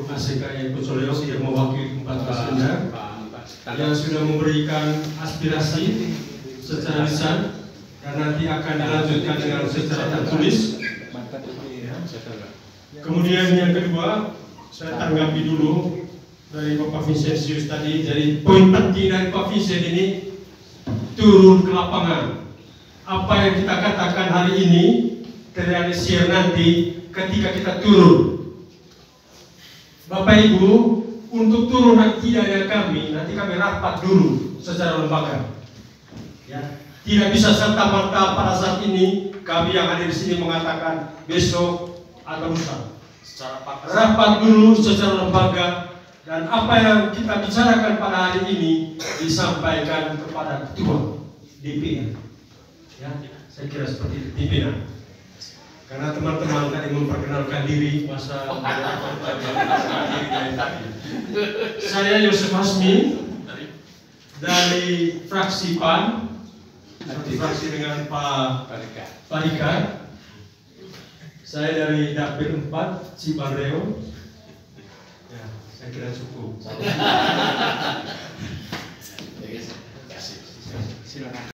ACKI Kucoleo yang mewakili 14 Pemda yang sudah memberikan aspirasi secara lisan dan nanti akan dilanjutkan dengan secara tertulis. Kemudian yang kedua, saya tanggapi dulu dari Bapak Vincentius tadi. Jadi poin penting dari Pak Vincent ini turun ke lapangan. Apa yang kita katakan hari ini terrealisir nanti ketika kita turun. Bapak Ibu, untuk turun nanti dari kami, nanti kami rapat dulu secara lembaga. Ya, tidak bisa serta-merta pada saat ini kami yang hadir di sini mengatakan besok atau lusa. Rapat dulu secara lembaga dan apa yang kita bicarakan pada hari ini disampaikan kepada ketua DPR. Ya, saya kira seperti itu pimpinan. Karena teman-teman tadi memperkenalkan diri masa saya Yosef Hasmi dari fraksi PAN, satu fraksi dengan Pak Parika. Saya dari Dapil 4 Cibareo. Ya, saya kira cukup.